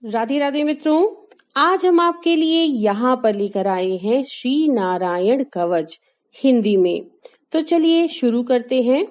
राधे राधे मित्रों, आज हम आपके लिए यहाँ पर लेकर आए हैं श्री नारायण कवच हिंदी में। तो चलिए शुरू करते हैं।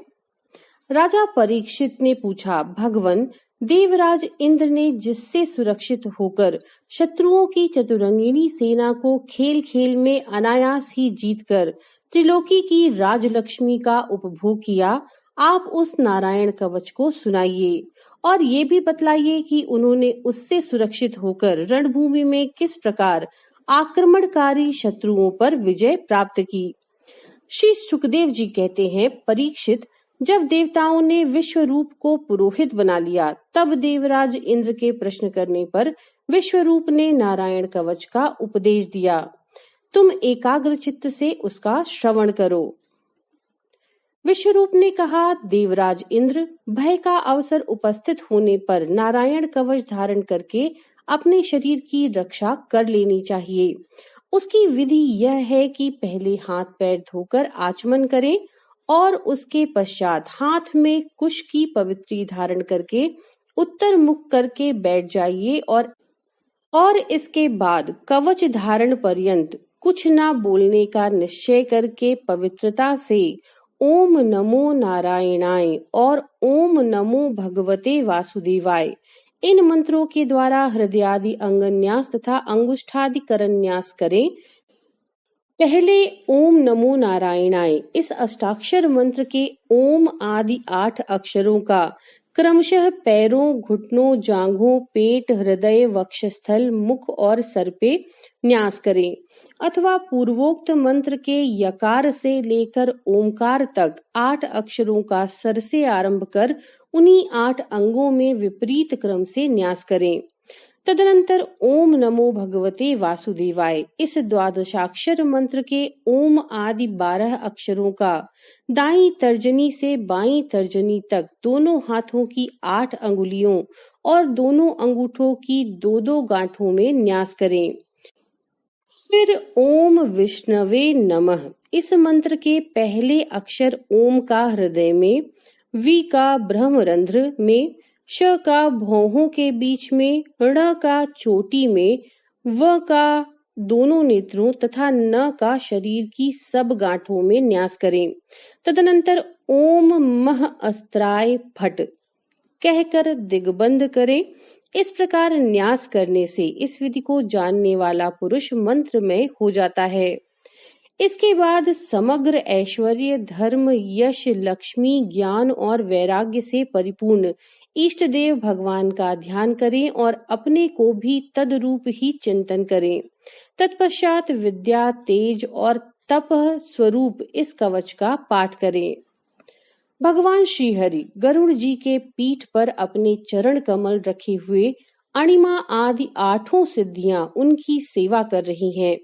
राजा परीक्षित ने पूछा, भगवन, देवराज इंद्र ने जिससे सुरक्षित होकर शत्रुओं की चतुरंगिनी सेना को खेल खेल में अनायास ही जीतकर त्रिलोकी की राजलक्ष्मी का उपभोग किया, आप उस नारायण कवच को सुनाइए और ये भी बतलाइए कि उन्होंने उससे सुरक्षित होकर रणभूमि में किस प्रकार आक्रमणकारी शत्रुओं पर विजय प्राप्त की। श्री सुखदेव जी कहते हैं, परीक्षित, जब देवताओं ने विश्वरूप को पुरोहित बना लिया, तब देवराज इंद्र के प्रश्न करने पर विश्वरूप ने नारायण कवच का उपदेश दिया। तुम एकाग्र चित्त से उसका श्रवण करो। विश्वरूप ने कहा, देवराज इंद्र, भय का अवसर उपस्थित होने पर नारायण कवच धारण करके अपने शरीर की रक्षा कर लेनी चाहिए। उसकी विधि यह है कि पहले हाथ पैर धोकर आचमन करें और उसके पश्चात हाथ में कुश की पवित्री धारण करके उत्तर मुख करके बैठ जाइए और इसके बाद कवच धारण पर्यंत कुछ न बोलने का निश्चय करके पवित्रता से ओम नमो नारायणाय और ओम नमो भगवते वासुदेवाय इन मंत्रों के द्वारा हृदयादि अंगन्यास तथा अंगुष्ठादि करन्यास करें। पहले ओम नमो नारायणाय इस अष्टाक्षर मंत्र के ओम आदि 8 अक्षरों का क्रमशः पैरों, घुटनों, जांघों, पेट, हृदय, वक्षस्थल, मुख और सर पे न्यास करें अथवा पूर्वोक्त मंत्र के यकार से लेकर ओमकार तक 8 अक्षरों का सर से आरंभ कर उन्हीं 8 अंगों में विपरीत क्रम से न्यास करें। तदनंतर ओम नमो भगवते वासुदेवाय इस द्वादशाक्षर मंत्र के ओम आदि 12 अक्षरों का दाईं तर्जनी से बाईं तर्जनी तक दोनों हाथों की 8 अंगुलियों और दोनों अंगूठों की 2-2 गांठों में न्यास करें। फिर ओम विष्णवे नमः इस मंत्र के पहले अक्षर ओम का हृदय में, वी का ब्रह्मरंध्र में, श का भौहों के बीच में, ण का चोटी में, व का दोनों नेत्रों तथा न का शरीर की सब गांठों में न्यास करें। तदनंतर ओम मह अस्त्राय फट कहकर दिग्बंध करें। इस प्रकार न्यास करने से इस विधि को जानने वाला पुरुष मंत्रमय हो जाता है। इसके बाद समग्र ऐश्वर्य, धर्म, यश, लक्ष्मी, ज्ञान और वैराग्य से परिपूर्ण इष्ट देव भगवान का ध्यान करें और अपने को भी तदरूप ही चिंतन करें। तत्पश्चात विद्या, तेज और तप स्वरूप इस कवच का पाठ करें। भगवान श्री हरि गरुड़ जी के पीठ पर अपने चरण कमल रखे हुए अणिमा आदि 8 सिद्धियां उनकी सेवा कर रही हैं।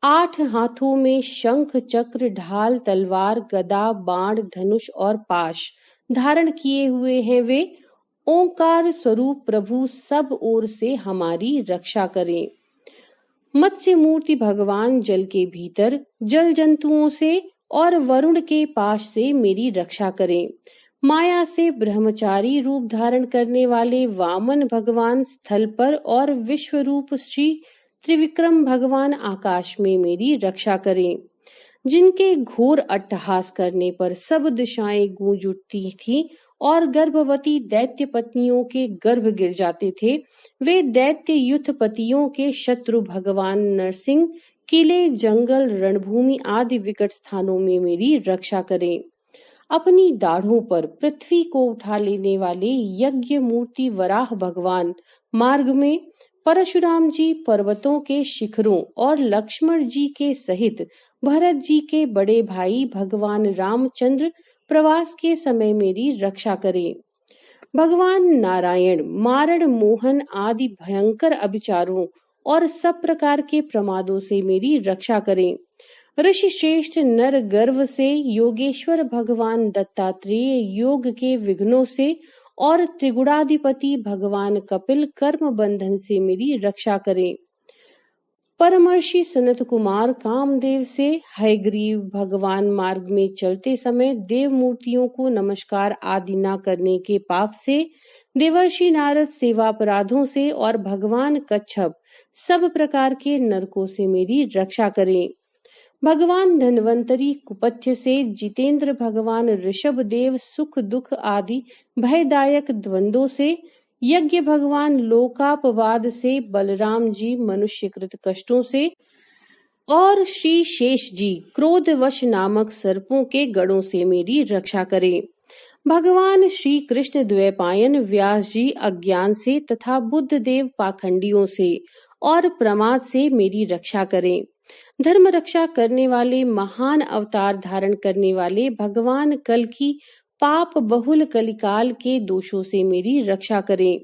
8 हाथों में शंख, चक्र, ढाल, तलवार, गदा, बाण, धनुष और पाश धारण किए हुए हैं। वे ओंकार स्वरूप प्रभु सब ओर से हमारी रक्षा करें। मत्स्य मूर्ति भगवान जल के भीतर जल जंतुओं से और वरुण के पाश से मेरी रक्षा करें। माया से ब्रह्मचारी रूप धारण करने वाले वामन भगवान स्थल पर और विश्वरूप श्री त्रिविक्रम भगवान आकाश में मेरी रक्षा करें। जिनके घोर अट्टहास करने पर सब दिशाएं गूंज उठती थीं और गर्भवती दैत्य पत्नियों के गर्भ गिर जाते थे, वे दैत्य युद्धपतियों के शत्रु भगवान नरसिंह किले, जंगल, रणभूमि आदि विकट स्थानों में मेरी रक्षा करें। अपनी दाढ़ों पर पृथ्वी को उठा लेने वाले यज्ञ मूर्ति वराह भगवान मार्ग में, परशुराम जी पर्वतों के शिखरों और लक्ष्मण जी के सहित भरत जी के बड़े भाई भगवान रामचंद्र प्रवास के समय मेरी रक्षा करें। भगवान नारायण मारण, मोहन आदि भयंकर अभिचारों और सब प्रकार के प्रमादों से मेरी रक्षा करें। ऋषि श्रेष्ठ नर गर्व से, योगेश्वर भगवान दत्तात्रेय योग के विघ्नों से और त्रिगुणाधिपति भगवान कपिल कर्म बंधन से मेरी रक्षा करें। परमर्षि सनत कुमार कामदेव से, हयग्रीव भगवान मार्ग में चलते समय देव मूर्तियों को नमस्कार आदि न करने के पाप से, देवर्षि नारद सेवापराधों से और भगवान कच्छप सब प्रकार के नरकों से मेरी रक्षा करें। भगवान धन्वंतरी कुपथ्य से, जितेंद्र भगवान ऋषभ देव सुख दुख आदि भयदायक द्वंद्वों से, यज्ञ भगवान लोकापवाद से, बलराम जी मनुष्यकृत कष्टों से और श्री शेष जी क्रोधवश नामक सर्पों के गड़ों से मेरी रक्षा करें। भगवान श्री कृष्ण द्वैपायन व्यास जी अज्ञान से तथा बुद्ध देव पाखंडियों से और प्रमाद से मेरी रक्षा करें। धर्म रक्षा करने वाले महान अवतार धारण करने वाले भगवान कल की पाप बहुल कलिकाल के दोषों से मेरी रक्षा करें।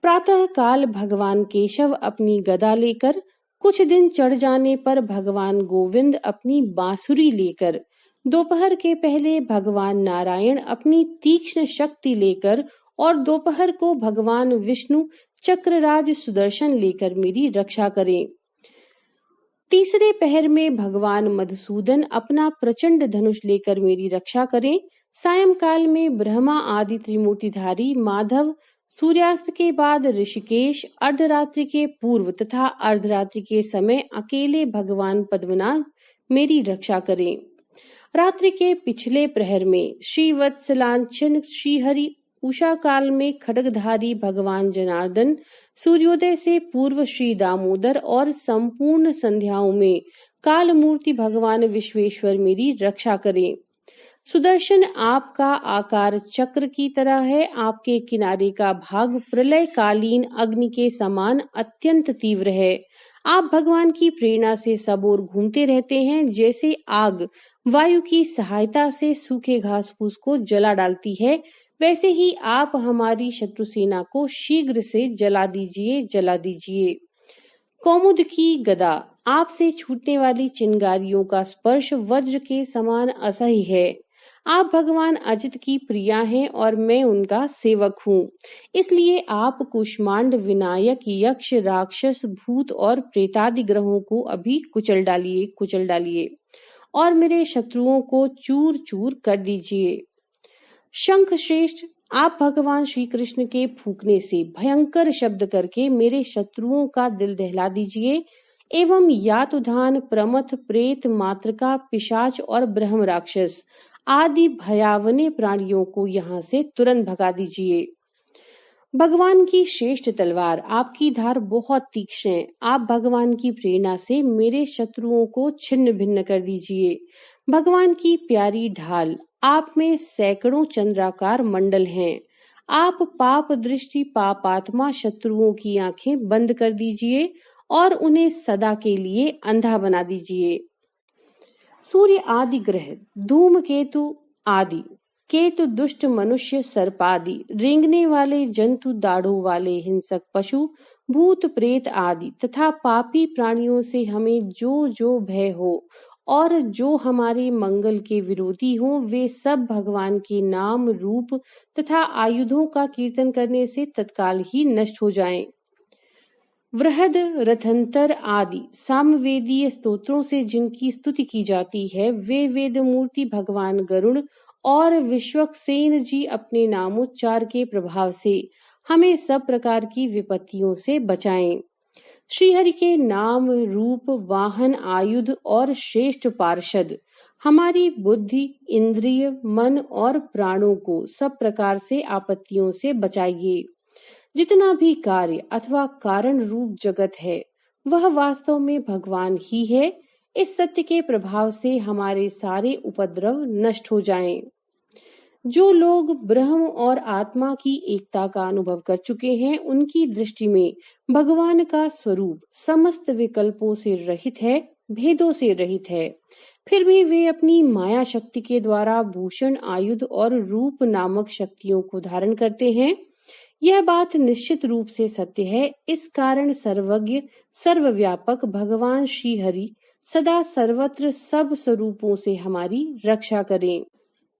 प्रातः काल भगवान केशव अपनी गदा लेकर, कुछ दिन चढ़ जाने पर भगवान गोविंद अपनी बांसुरी लेकर, दोपहर के पहले भगवान नारायण अपनी तीक्ष्ण शक्ति लेकर और दोपहर को भगवान विष्णु चक्रराज सुदर्शन लेकर मेरी रक्षा करें। तीसरे पहर में भगवान मधुसूदन अपना प्रचंड धनुष लेकर मेरी रक्षा करें। सायंकाल में ब्रह्मा आदि त्रिमूर्तिधारी माधव, सूर्यास्त के बाद ऋषिकेश, अर्धरात्रि के पूर्व तथा अर्धरात्रि के समय अकेले भगवान पद्मनाभ मेरी रक्षा करें। रात्रि के पिछले प्रहर में श्री वत्सलांचन श्रीहरि, उषा काल में खड्गधारी भगवान जनार्दन, सूर्योदय से पूर्व श्री दामोदर और संपूर्ण संध्याओं में काल मूर्ति भगवान विश्वेश्वर मेरी रक्षा करें। सुदर्शन आपका आकार चक्र की तरह है, आपके किनारे का भाग प्रलय कालीन अग्नि के समान अत्यंत तीव्र है। आप भगवान की प्रेरणा से सब ओर घूमते रहते हैं। जैसे आग वायु की सहायता से सूखे घास फूस को जला डालती है, वैसे ही आप हमारी शत्रु सेना को शीघ्र से जला दीजिए, जला दीजिए। कौमुद की गदा, आपसे छूटने वाली चिंगारियों का स्पर्श वज्र के समान असह्य है। आप भगवान अजित की प्रिया हैं और मैं उनका सेवक हूँ। इसलिए आप कुष्मांड, विनायक, यक्ष, राक्षस, भूत और प्रेतादि ग्रहों को अभी कुचल डालिए, कुचल डालिए और मेरे शत्रुओं को चूर चूर कर दीजिए। शंख श्रेष्ठ, आप भगवान श्री कृष्ण के फूंकने से भयंकर शब्द करके मेरे शत्रुओं का दिल दहला दीजिए एवं यातुधान, प्रमथ, प्रेत, मातृका, पिशाच और ब्रह्म राक्षस आदि भयावने प्राणियों को यहाँ से तुरंत भगा दीजिए। भगवान की श्रेष्ठ तलवार, आपकी धार बहुत तीक्ष्ण है। आप भगवान की प्रेरणा से मेरे शत्रुओं को छिन्न भिन्न कर दीजिए। भगवान की प्यारी ढाल, आप में सैकड़ों चंद्राकार मंडल हैं। आप पाप दृष्टि पापात्मा शत्रुओं की आंखें बंद कर दीजिए और उन्हें सदा के लिए अंधा बना दीजिए। सूर्य आदि ग्रह, धूमकेतु आदि, केतु दुष्ट मनुष्य सर्पादि, रेंगने वाले जंतु, दाढ़ों वाले हिंसक पशु, भूत प्रेत आदि तथा पापी प्राणियों से हमें जो जो भय हो और जो हमारे मंगल के विरोधी हों, वे सब भगवान के नाम, रूप तथा आयुधों का कीर्तन करने से तत्काल ही नष्ट हो जाएं। वृहद, रथंतर आदि सामवेदीय स्तोत्रों से जिनकी स्तुति की जाती है, वे वेद मूर्ति भगवान गरुड़ और विश्वक्सेन जी अपने नामोच्चार के प्रभाव से हमें सब प्रकार की विपत्तियों से बचाएं। श्रीहरि के नाम, रूप, वाहन, आयुध और श्रेष्ठ पार्षद हमारी बुद्धि, इंद्रिय, मन और प्राणों को सब प्रकार से आपत्तियों से बचाइए। जितना भी कार्य अथवा कारण रूप जगत है, वह वास्तव में भगवान ही है। इस सत्य के प्रभाव से हमारे सारे उपद्रव नष्ट हो जाएं। जो लोग ब्रह्म और आत्मा की एकता का अनुभव कर चुके हैं, उनकी दृष्टि में भगवान का स्वरूप समस्त विकल्पों से रहित है, भेदों से रहित है। फिर भी वे अपनी माया शक्ति के द्वारा भूषण, आयुध और रूप नामक शक्तियों को धारण करते हैं। यह बात निश्चित रूप से सत्य है। इस कारण सर्वज्ञ, सर्वव्यापक भगवान श्री हरि सदा सर्वत्र सब स्वरूपों से हमारी रक्षा करें।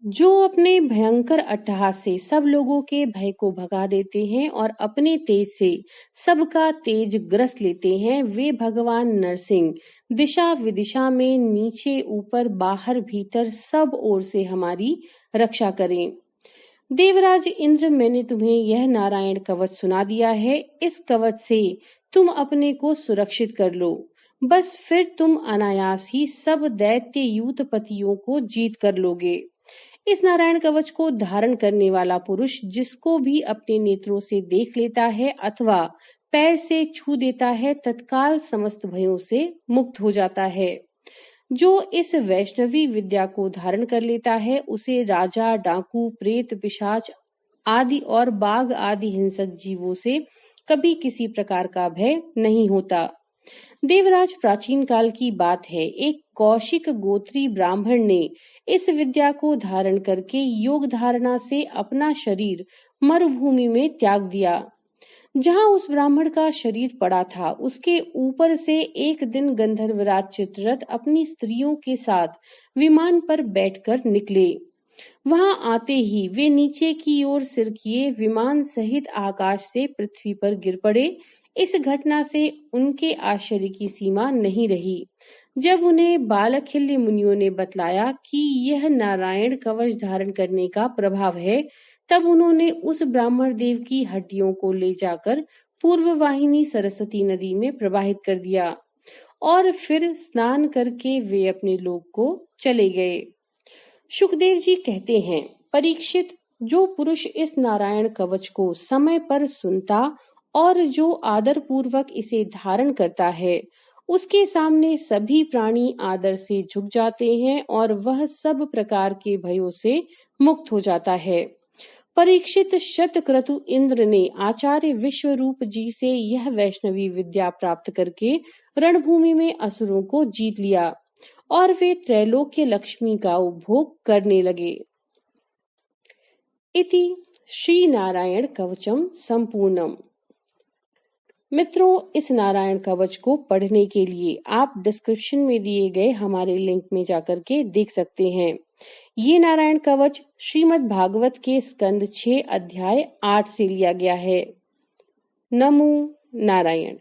जो अपने भयंकर अट्टहास से सब लोगों के भय को भगा देते हैं और अपने तेज से सबका तेज ग्रस लेते हैं, वे भगवान नरसिंह दिशा विदिशा में, नीचे ऊपर, बाहर भीतर सब ओर से हमारी रक्षा करें। देवराज इंद्र, मैंने तुम्हें यह नारायण कवच सुना दिया है। इस कवच से तुम अपने को सुरक्षित कर लो, बस फिर तुम अनायास ही सब दैत्य यूथपतियों को जीत कर लोगे। इस नारायण कवच को धारण करने वाला पुरुष जिसको भी अपने नेत्रों से देख लेता है अथवा पैर से छू देता है, तत्काल समस्त भयों से मुक्त हो जाता है। जो इस वैष्णवी विद्या को धारण कर लेता है, उसे राजा, डाकू, प्रेत, पिशाच आदि और बाघ आदि हिंसक जीवों से कभी किसी प्रकार का भय नहीं होता। देवराज, प्राचीन काल की बात है, एक कौशिक गोत्री ब्राह्मण ने इस विद्या को धारण करके योग धारणा से अपना शरीर मरुभूमि में त्याग दिया। जहाँ उस ब्राह्मण का शरीर पड़ा था, उसके ऊपर से एक दिन गंधर्वराज चित्ररथ अपनी स्त्रियों के साथ विमान पर बैठकर निकले। वहां आते ही वे नीचे की ओर सिर किए विमान सहित आकाश से पृथ्वी पर गिर पड़े। इस घटना से उनके आश्चर्य की सीमा नहीं रही। जब उन्हें बालखिल्य मुनियों ने बतलाया कि यह नारायण कवच धारण करने का प्रभाव है, तब उन्होंने उस ब्राह्मण देव की हड्डियों को ले जाकर पूर्व वाहिनी सरस्वती नदी में प्रवाहित कर दिया और फिर स्नान करके वे अपने लोक को चले गए। सुखदेव जी कहते हैं, परीक्षित, जो पुरुष इस नारायण कवच को समय पर सुनता और जो आदर पूर्वक इसे धारण करता है, उसके सामने सभी प्राणी आदर से झुक जाते हैं और वह सब प्रकार के भयों से मुक्त हो जाता है। परीक्षित, शतक्रतु इंद्र ने आचार्य विश्वरूप जी से यह वैष्णवी विद्या प्राप्त करके रणभूमि में असुरों को जीत लिया और वे त्रैलोक्य लक्ष्मी का उपभोग करने लगे। इति श्री नारायण कवचम संपूर्णम। मित्रों, इस नारायण कवच को पढ़ने के लिए आप डिस्क्रिप्शन में दिए गए हमारे लिंक में जाकर के देख सकते हैं। ये नारायण कवच श्रीमद् भागवत के स्कंद 6 अध्याय 8 से लिया गया है। नमो नारायण।